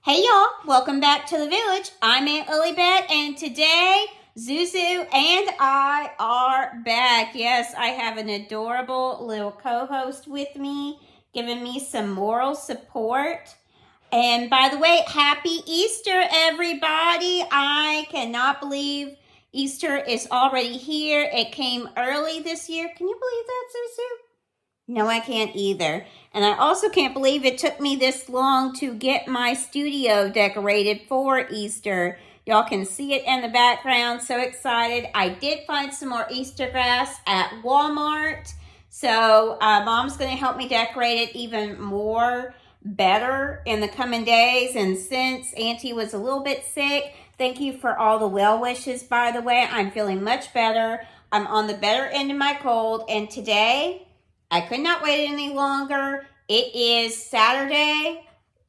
Hey y'all, welcome back to the village. I'm Aunt Lilybeth, and today Zuzu and I are back. Yes, I have an adorable little co-host with me, giving me some moral support. And by the way, happy Easter, everybody. I cannot believe Easter is already here. It came early this year. Can you believe that, Zuzu? No, I can't either. And I also can't believe it took me this long to get my studio decorated for Easter. Y'all can see it in the background. So excited. I did find some more Easter grass at Walmart. So Mom's going to help me decorate it even more better in the coming days. And since Auntie was a little bit sick, thank you for all the well wishes, by the way. I'm feeling much better. I'm on the better end of my cold. And today, I could not wait any longer. It is Saturday.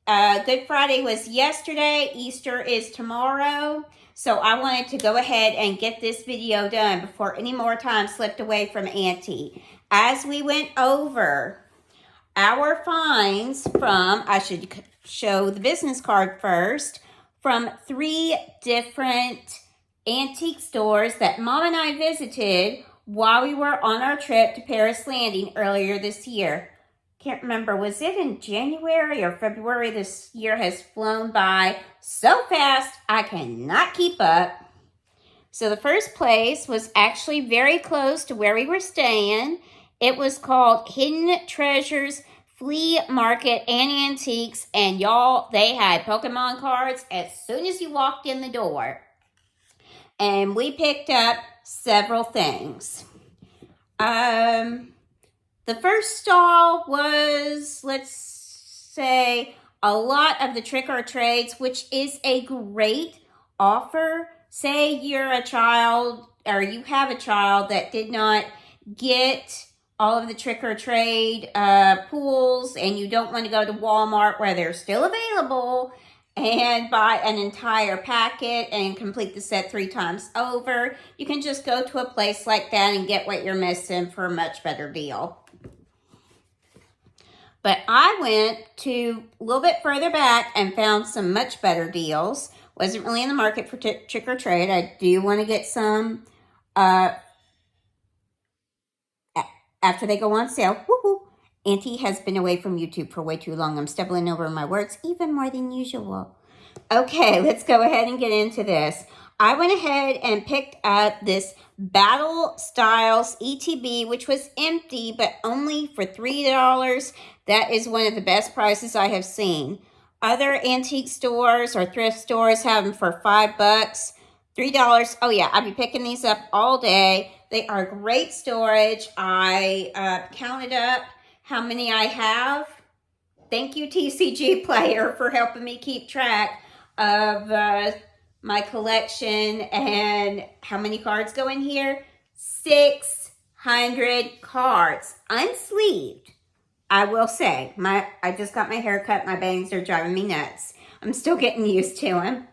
Good Friday was yesterday. Easter is tomorrow. So I wanted to go ahead and get this video done before any more time slipped away from Auntie. As we went over our finds from, I should show the business card first, from 3 different antique stores that Mom and I visited while we were on our trip to Paris Landing earlier this year. Can't remember, was it in January or February? This year has flown by so fast, I cannot keep up. So the first place was actually very close to where we were staying. It was called Hidden Treasures Flea Market and Antiques. And y'all, they had Pokemon cards as soon as you walked in the door. And we picked up several things. The first stall was, let's say, a lot of the trick or trades, which is a great offer. Say you're a child or you have a child that did not get all of the trick or trade pools and you don't want to go to Walmart where they're still available and buy an entire packet and complete the set 3 times over. You can just go to a place like that and get what you're missing for a much better deal. But I went to a little bit further back and found some much better deals. Wasn't really in the market for trick or trade. I do want to get some after they go on sale. Woohoo! Auntie has been away from YouTube for way too long. I'm stumbling over my words even more than usual. Okay, let's go ahead and get into this. I went ahead and picked up this Battle Styles ETB, which was empty, but only for $3. That is one of the best prices I have seen. Other antique stores or thrift stores have them for $5. $3. Oh yeah, I'll be picking these up all day. They are great storage. I counted up how many I have. Thank you, TCG Player, for helping me keep track of my collection and how many cards go in here. 600 cards, unsleeved. I will say, I just got my hair cut. My bangs are driving me nuts. I'm still getting used to them.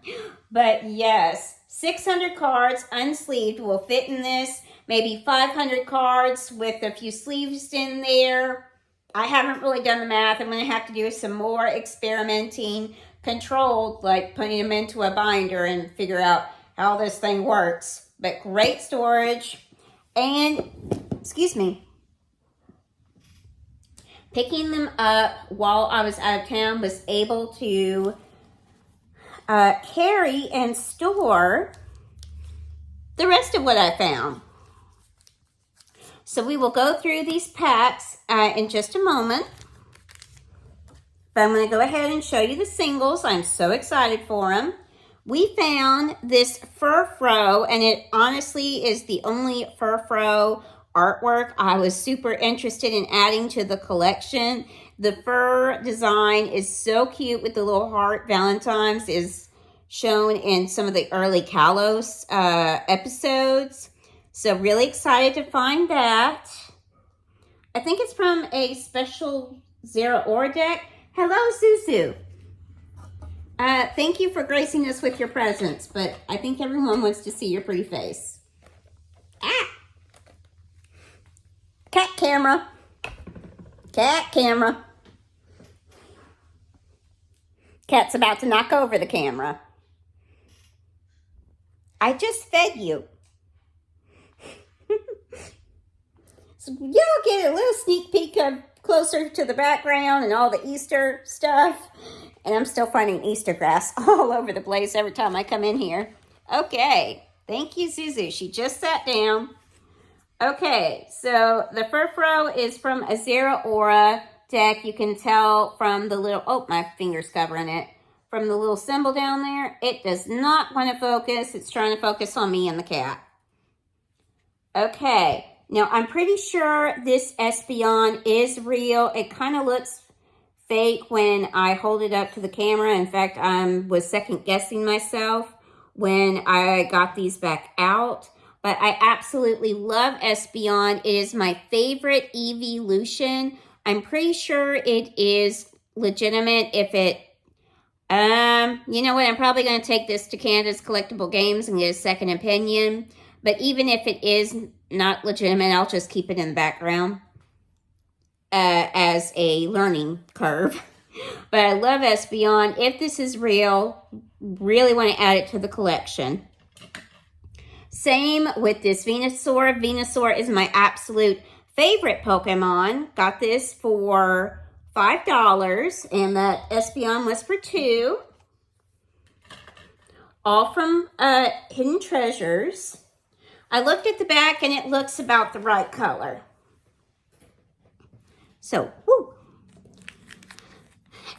But yes, 600 cards, unsleeved, will fit in this. Maybe 500 cards with a few sleeves in there. I haven't really done the math. I'm going to have to do some more experimenting, controlled, like putting them into a binder and figure out how this thing works. But great storage. And, excuse me, picking them up while I was out of town was able to carry and store the rest of what I found. So we will go through these packs in just a moment. But I'm going to go ahead and show you the singles. I'm so excited for them. We found this Fur Fro, and it honestly is the only Fur Fro artwork I was super interested in adding to the collection. The fur design is so cute with the little heart. Valentine's is shown in some of the early Kalos episodes. So really excited to find that. I think it's from a special Zeraora deck. Hello, Susu. Thank you for gracing us with your presence, but I think everyone wants to see your pretty face. Ah! Cat camera. Cat camera. Cat's about to knock over the camera. I just fed you. So y'all get a little sneak peek of closer to the background and all the Easter stuff. And I'm still finding Easter grass all over the place every time I come in here. Okay, thank you, Zuzu. She just sat down. Okay, so the Furfrou is from a Zeraora deck. You can tell from the little, oh, my finger's covering it. From the little symbol down there, it does not want to focus. It's trying to focus on me and the cat. Okay. Now, I'm pretty sure this Espeon is real. It kind of looks fake when I hold it up to the camera. In fact, I was second guessing myself when I got these back out. But I absolutely love Espeon. It is my favorite evolution. I'm pretty sure it is legitimate. If it, you know what? I'm probably going to take this to Canada's Collectible Games and get a second opinion. But even if it is not legitimate, I'll just keep it in the background as a learning curve. But I love Espeon. If this is real, really want to add it to the collection. Same with this Venusaur. Venusaur is my absolute favorite Pokemon. Got this for $5, and that Espeon was for $2. All from Hidden Treasures. I looked at the back and it looks about the right color. So, woo.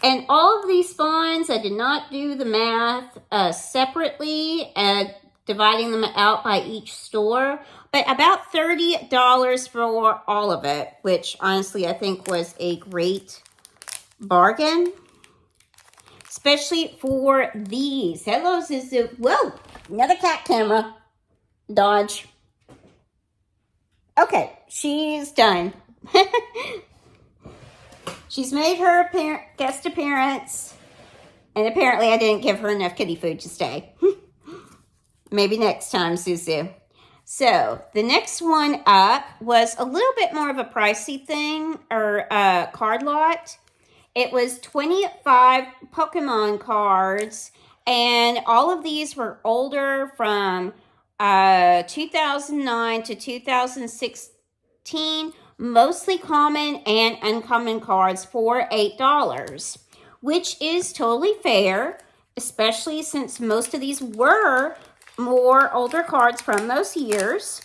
And all of these spawns, I did not do the math separately, dividing them out by each store, but about $30 for all of it, which honestly I think was a great bargain, especially for these. Hello, Zuzu. Whoa, another cat camera. Dodge. Okay, she's done. She's made her guest appearance, and apparently I didn't give her enough kitty food to stay. Maybe next time, Zuzu. So, the next one up was a little bit more of a pricey thing, or card lot. It was 25 Pokemon cards, and all of these were older from 2009 to 2016, mostly common and uncommon cards for $8, which is totally fair, especially since most of these were more older cards from those years.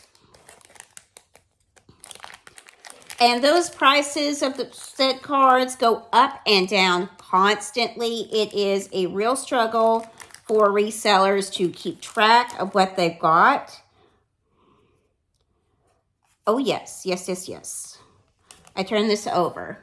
And those prices of the said cards go up and down constantly. It is a real struggle for resellers to keep track of what they've got. Oh, yes. I turned this over.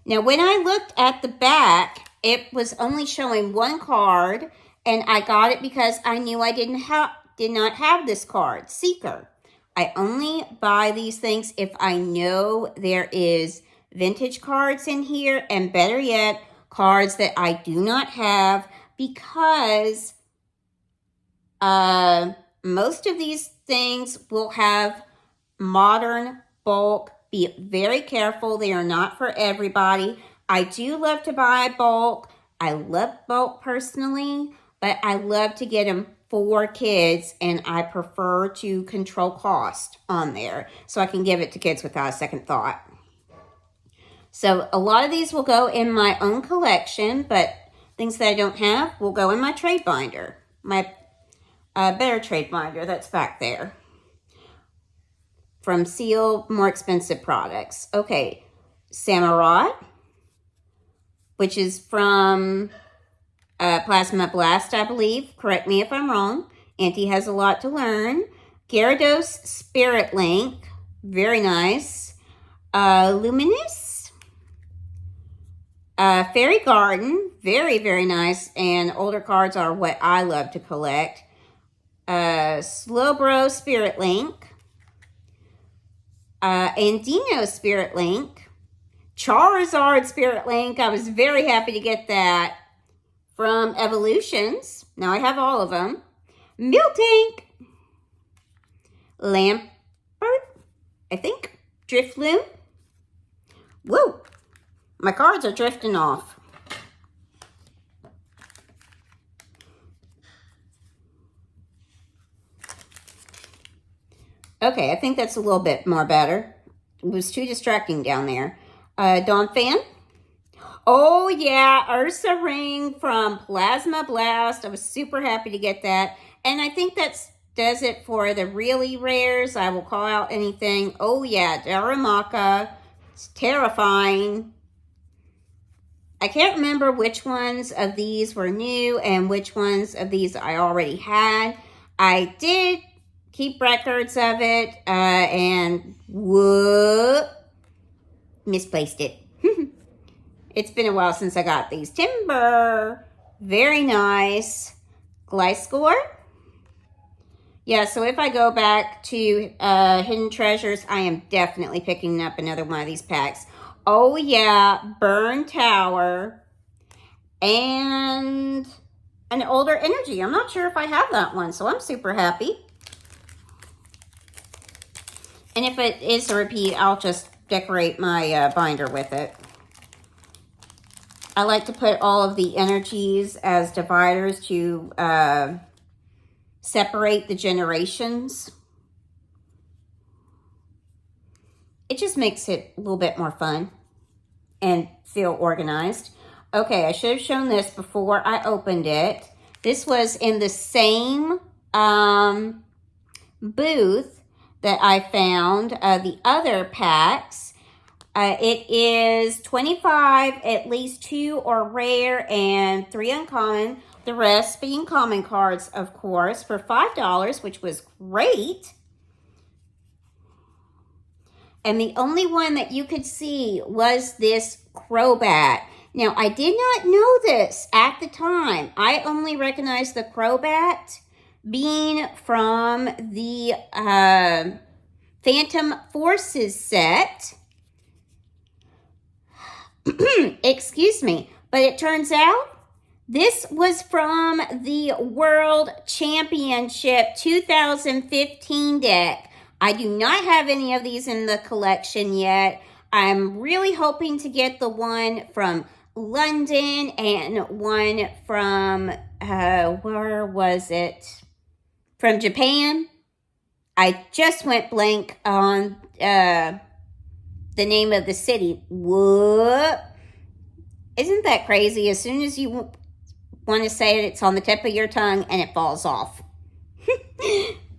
Now, when I looked at the back, it was only showing one card, and I got it because I knew I did not have this card, Seeker. I only buy these things if I know there is vintage cards in here, and better yet, cards that I do not have, because most of these things will have modern bulk. Be very careful. They are not for everybody. I do love to buy bulk. I love bulk personally, but I love to get them for kids, and I prefer to control cost on there so I can give it to kids without a second thought. So a lot of these will go in my own collection, but things that I don't have will go in my trade binder. My better trade binder that's back there. From Seal, more expensive products. Okay, Samurott, which is from Plasma Blast, I believe. Correct me if I'm wrong. Auntie has a lot to learn. Gyarados Spirit Link, very nice. Luminous. Fairy Garden, very, very nice. And older cards are what I love to collect. Slowbro Spirit Link. Andino Spirit Link. Charizard Spirit Link. I was very happy to get that from Evolutions. Now I have all of them. Miltank. Lampert, I think. Drifloon. Whoa. My cards are drifting off. Okay, I think that's a little bit more better. It was too distracting down there. Dawn Fan. Oh, yeah, Ursa Ring from Plasma Blast. I was super happy to get that. And I think that does it for the really rares. I will call out anything. Oh, yeah, Darumaka. It's terrifying. I can't remember which ones of these were new and which ones of these I already had. I did keep records of it, and whoop, misplaced it. It's been a while since I got these. Timber, very nice. Gliscor. Yeah, so if I go back to Hidden Treasures, I am definitely picking up another one of these packs. Oh yeah, Burn Tower, and an Older Energy. I'm not sure if I have that one, so I'm super happy. And if it is a repeat, I'll just decorate my binder with it. I like to put all of the energies as dividers to separate the generations. It just makes it a little bit more fun and feel organized. Okay, I should have shown this before I opened it. This was in the same booth that I found the other packs. It is 25, at least 2 are rare and 3 uncommon. The rest being common cards, of course, for $5, which was great. And the only one that you could see was this Crobat. Now, I did not know this at the time. I only recognized the Crobat being from the Phantom Forces set. Excuse me. But it turns out this was from the World Championship 2015 deck. I do not have any of these in the collection yet. I'm really hoping to get the one from London and one from, where was it? From Japan. I just went blank on the name of the city. Whoop. Isn't that crazy? As soon as you want to say it, it's on the tip of your tongue and it falls off.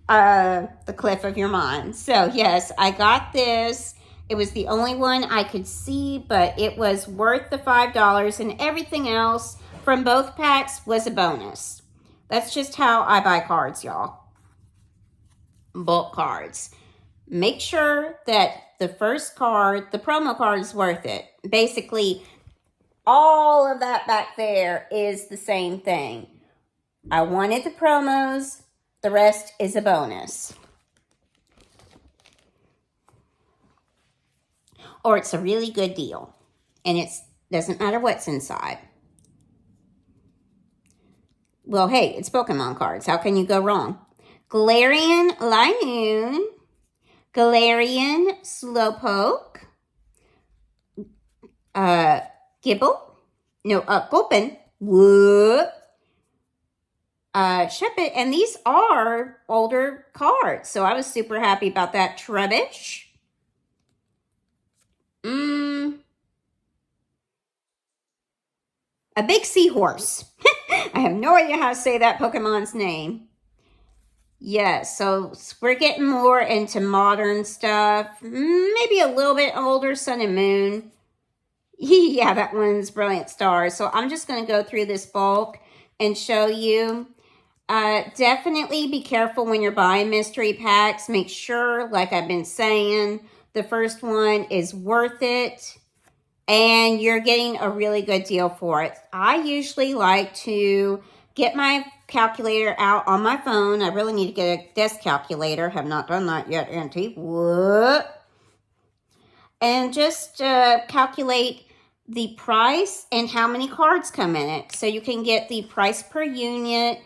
The cliff of your mind. So yes, I got this. It was the only one I could see, but it was worth the $5, and everything else from both packs was a bonus. That's just how I buy cards, y'all. Bulk cards. Make sure that the first card, the promo card, is worth it. Basically, all of that back there is the same thing. I wanted the promos. The rest is a bonus. Or it's a really good deal. And it doesn't matter what's inside. Well, hey, it's Pokemon cards. How can you go wrong? Galarian Linoone. Galarian Slowpoke. Gulpin. Whoop. Shuppet, and these are older cards, so I was super happy about that. Trubbish. A big seahorse. I have no idea how to say that Pokemon's name. Yes, so we're getting more into modern stuff. Maybe a little bit older, Sun and Moon. Yeah, that one's Brilliant Stars. So I'm just going to go through this bulk and show you. Definitely be careful when you're buying mystery packs. Make sure, like I've been saying, the first one is worth it and you're getting a really good deal for it. I usually like to get my calculator out on my phone. I really need to get a desk calculator. Have not done that yet, Auntie. Whoop. And just calculate the price and how many cards come in it. So you can get the price per unit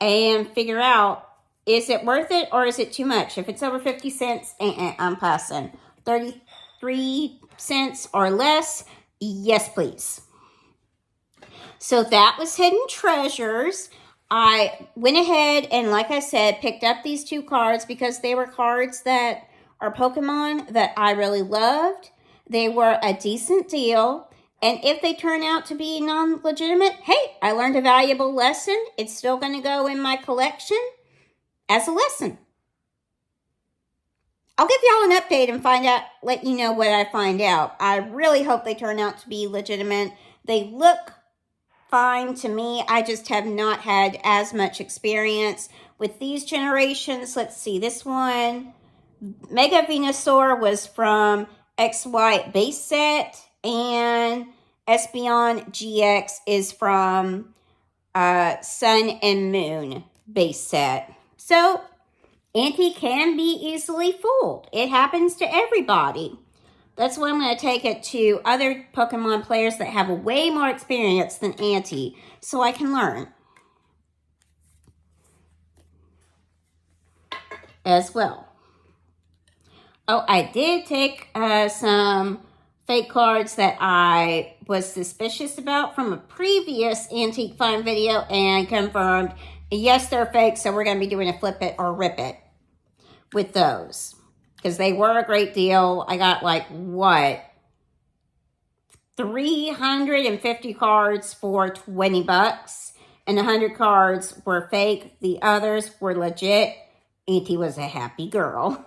and figure out, is it worth it or is it too much? If it's over 50 cents, I'm passing. 33 cents or less, yes, please. So that was Hidden Treasures. I went ahead and, like I said, picked up these 2 cards because they were cards that are Pokemon that I really loved. They were a decent deal. And if they turn out to be non-legitimate, hey, I learned a valuable lesson. It's still going to go in my collection as a lesson. I'll give y'all an update and let you know what I find out. I really hope they turn out to be legitimate. They look fine to me. I just have not had as much experience with these generations. Let's see, this one, Mega Venusaur, was from XY base set, and Espeon GX is from Sun and Moon base set. So, Auntie can be easily fooled. It happens to everybody. That's why I'm going to take it to other Pokemon players that have way more experience than Auntie, so I can learn as well. Oh, I did take some fake cards that I was suspicious about from a previous Antique Find video and confirmed, yes, they're fake, so we're going to be doing a flip it or rip it with those. Because they were a great deal. I got like, what? 350 cards for 20 bucks. And 100 cards were fake. The others were legit. Auntie was a happy girl.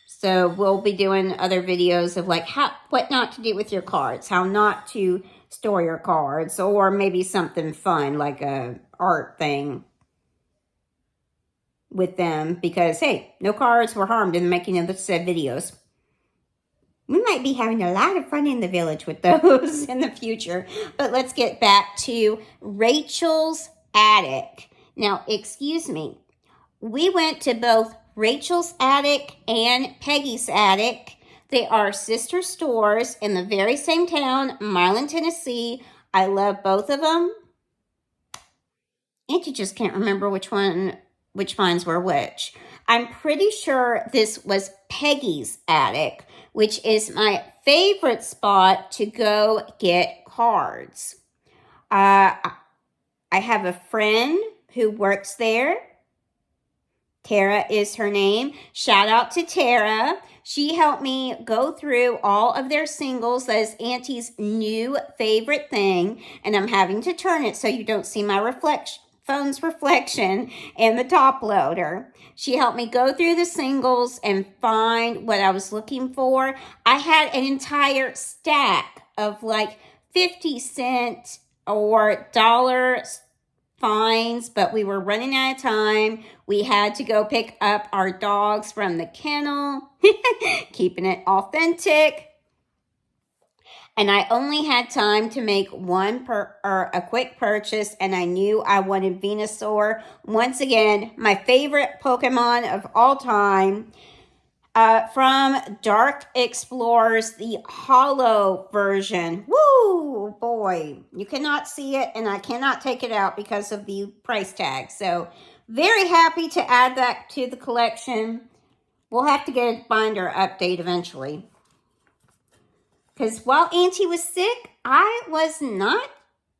So we'll be doing other videos of like what not to do with your cards. How not to store your cards. Or maybe something fun like a art thing with them, because hey, no cards were harmed in the making of the said videos. We might be having a lot of fun in the village with those in the future. But let's get back to Rachel's Attic. Now, excuse me, we went to both Rachel's Attic and Peggy's Attic. They are sister stores in the very same town, Milan, Tennessee. I love both of them. And you just can't remember which ones were which. I'm pretty sure this was Peggy's Attic, which is my favorite spot to go get cards. I have a friend who works there. Tara is her name. Shout out to Tara. She helped me go through all of their singles. That is Auntie's new favorite thing. And I'm having to turn it so you don't see my phone's reflection in the top loader. She helped me go through the singles and find what I was looking for. I had an entire stack of like 50-cent or dollar finds, but we were running out of time. We had to go pick up our dogs from the kennel, keeping it authentic. And I only had time to make a quick purchase, and I knew I wanted Venusaur. Once again, my favorite Pokemon of all time. From Dark Explorers, the holo version. Woo, boy. You cannot see it, and I cannot take it out because of the price tag. So, very happy to add that to the collection. We'll have to get a binder update eventually. Because while Auntie was sick, I was not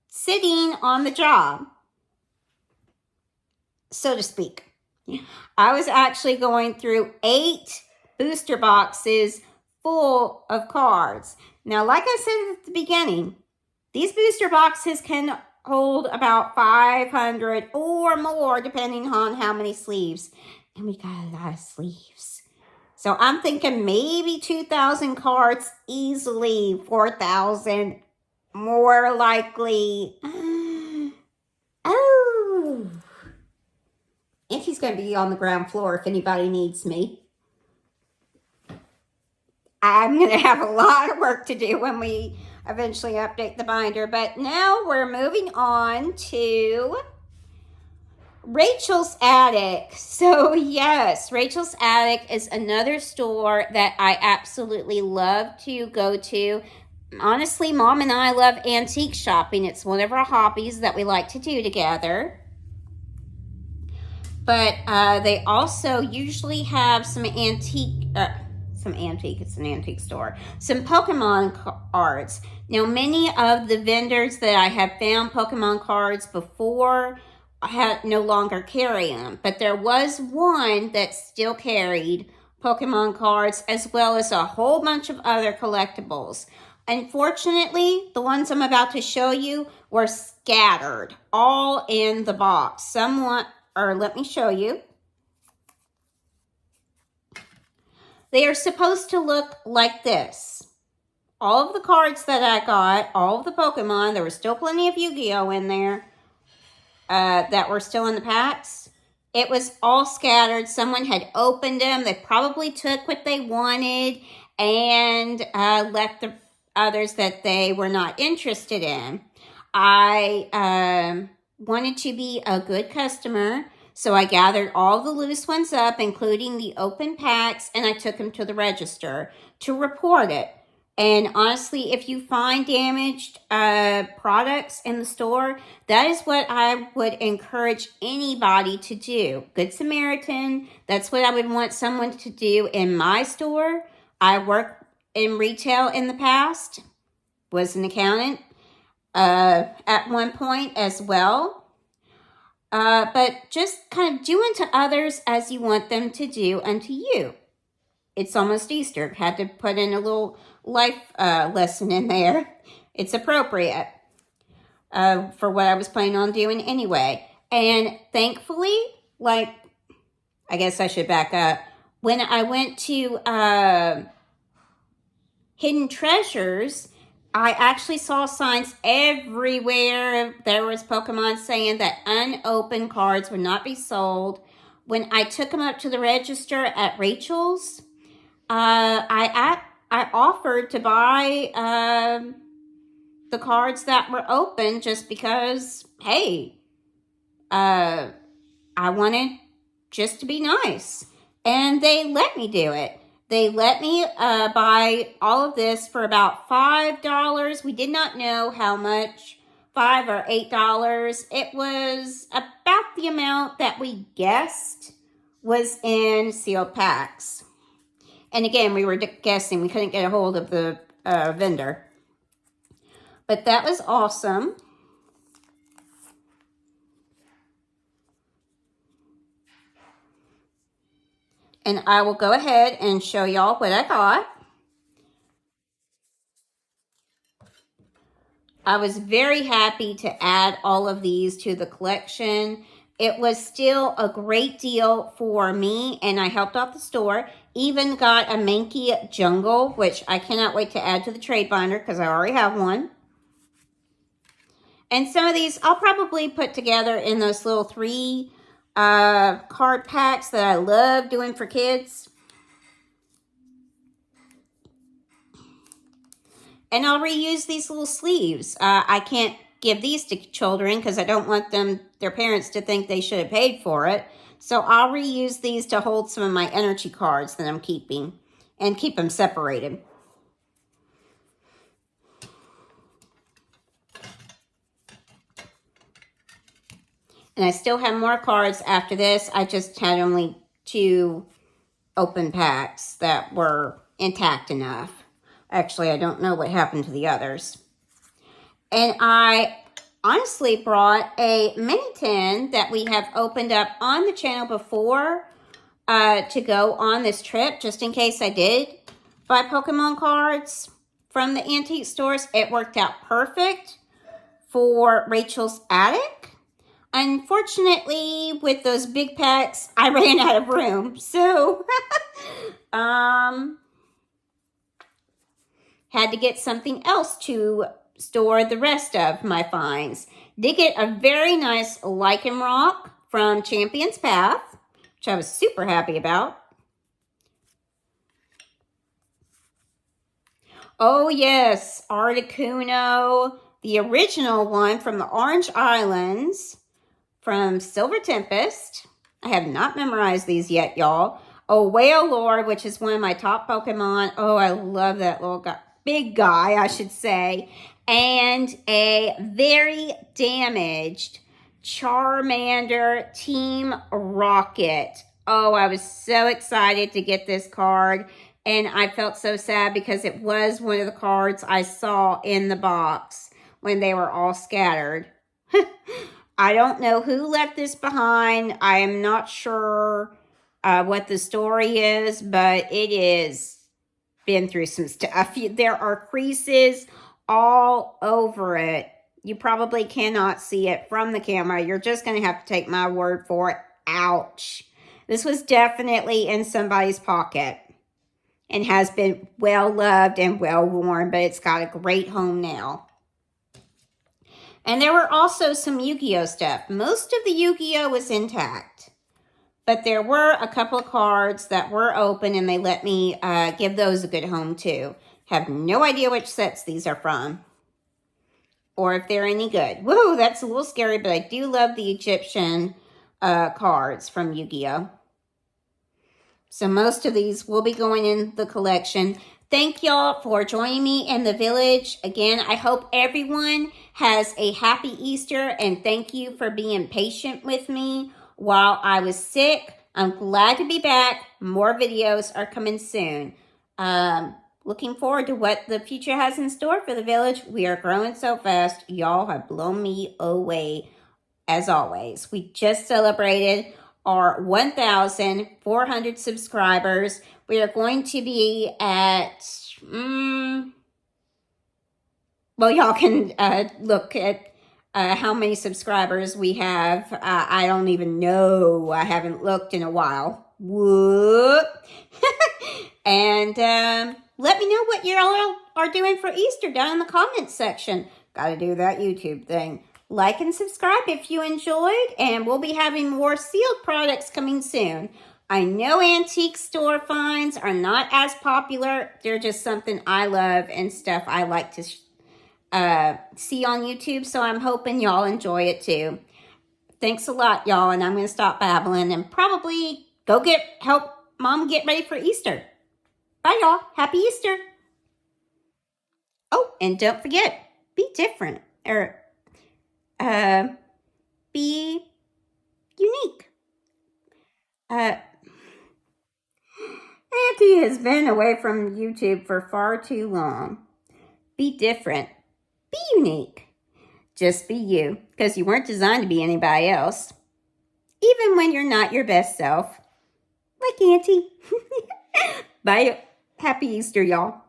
sitting on the job, so to speak. I was actually going through 8 booster boxes full of cards. Now, like I said at the beginning, these booster boxes can hold about 500 or more, depending on how many sleeves. And we got a lot of sleeves. So I'm thinking maybe 2,000 cards, easily 4,000, more likely. Oh. And he's going to be on the ground floor if anybody needs me. I'm going to have a lot of work to do when we eventually update the binder. But now we're moving on to Rachel's Attic. So yes, Rachel's Attic is another store that I absolutely love to go to. Honestly, Mom and I love antique shopping. It's one of our hobbies that we like to do together. But they also usually have some some antique, it's an antique store, some Pokemon cards. Now, many of the vendors that I have found Pokemon cards before no longer carry them, but there was one that still carried Pokemon cards as well as a whole bunch of other collectibles. Unfortunately, the ones I'm about to show you were scattered all in the box. Let me show you. They are supposed to look like this. All of the cards that I got, all of the Pokemon, there was still plenty of Yu-Gi-Oh! In there that were still in the packs. It was all scattered. Someone had opened them. They probably took what they wanted and left the others that they were not interested in. I wanted to be a good customer, so I gathered all the loose ones up, including the open packs, and I took them to the register to report it. And honestly, if you find damaged products in the store, that is what I would encourage anybody to do. Good Samaritan, that's what I would want someone to do in my store. I worked in retail in the past, was an accountant at one point as well. But just kind of do unto others as you want them to do unto you. It's almost Easter. Had to put in a little life lesson in there. It's appropriate for what I was planning on doing anyway. And thankfully, I guess I should back up. When I went to Hidden Treasures, I actually saw signs everywhere. There was Pokemon saying that unopened cards would not be sold. When I took them up to the register at Rachel's, I offered to buy the cards that were open just because, hey, I wanted just to be nice. And they let me do it. They let me buy all of this for about $5. We did not know how much, $5 or $8. It was about the amount that we guessed was in sealed packs. And again, we were guessing. We couldn't get a hold of the vendor. But that was awesome. And I will go ahead and show y'all what I got. I was very happy to add all of these to the collection. It was still a great deal for me, and I helped out the store. Even got a Mankey Jungle, which I cannot wait to add to the trade binder because I already have one. And some of these I'll probably put together in those little 3 card packs that I love doing for kids. And I'll reuse these little sleeves. I can't give these to children because I don't want their parents to think they should have paid for it. So I'll reuse these to hold some of my energy cards that I'm keeping and keep them separated. And I still have more cards after this. I just had only 2 open packs that were intact enough. Actually, I don't know what happened to the others. And I honestly brought a mini tin that we have opened up on the channel before to go on this trip, just in case I did buy Pokemon cards from the antique stores. It worked out perfect for Rachel's attic. Unfortunately, with those big packs, I ran out of room. So, had to get something else to store the rest of my finds. Did get a very nice Lycanroc from Champion's Path, which I was super happy about. Oh yes, Articuno, the original one from the Orange Islands from Silver Tempest. I have not memorized these yet, y'all. Oh, Wailord, which is one of my top Pokemon. Oh, I love that little guy. Big guy, I should say. And a very damaged Charmander Team Rocket. Oh, I was so excited to get this card. And I felt so sad because it was one of the cards I saw in the box when they were all scattered. I don't know who left this behind. I am not sure what the story is, but it is been through some stuff. There are creases all over it. You probably cannot see it from the camera. You're just going to have to take my word for it. Ouch. This was definitely in somebody's pocket and has been well loved and well worn, but it's got a great home now. And there were also some Yu-Gi-Oh stuff. Most of the Yu-Gi-Oh was intact, but there were a couple of cards that were open, and they let me give those a good home too. Have no idea which sets these are from or if they're any good. Whoa, that's a little scary, but I do love the Egyptian cards from Yu-Gi-Oh! So most of these will be going in the collection. Thank y'all for joining me in the village. Again, I hope everyone has a happy Easter, and thank you for being patient with me while I was sick. I'm glad to be back. More videos are coming soon. Looking forward to what the future has in store for the village. We are growing so fast. Y'all have blown me away as always. We just celebrated our 1,400 subscribers. We are going to be at, well, y'all can look at how many subscribers we have. I don't even know. I haven't looked in a while. Whoop. And let me know what you all are doing for Easter down in the comments section. Got to do that YouTube thing. Like and subscribe if you enjoyed, and we'll be having more sealed products coming soon. I know antique store finds are not as popular. They're just something I love and stuff I like to see on YouTube, so I'm hoping y'all enjoy it too. Thanks a lot, y'all, and I'm going to stop babbling and probably go help Mom get ready for Easter. Bye, y'all. Happy Easter. Oh, and don't forget, be different. Be unique. Auntie has been away from YouTube for far too long. Be different. Be unique. Just be you, because you weren't designed to be anybody else. Even when you're not your best self. Like Auntie. Bye. Happy Easter, y'all.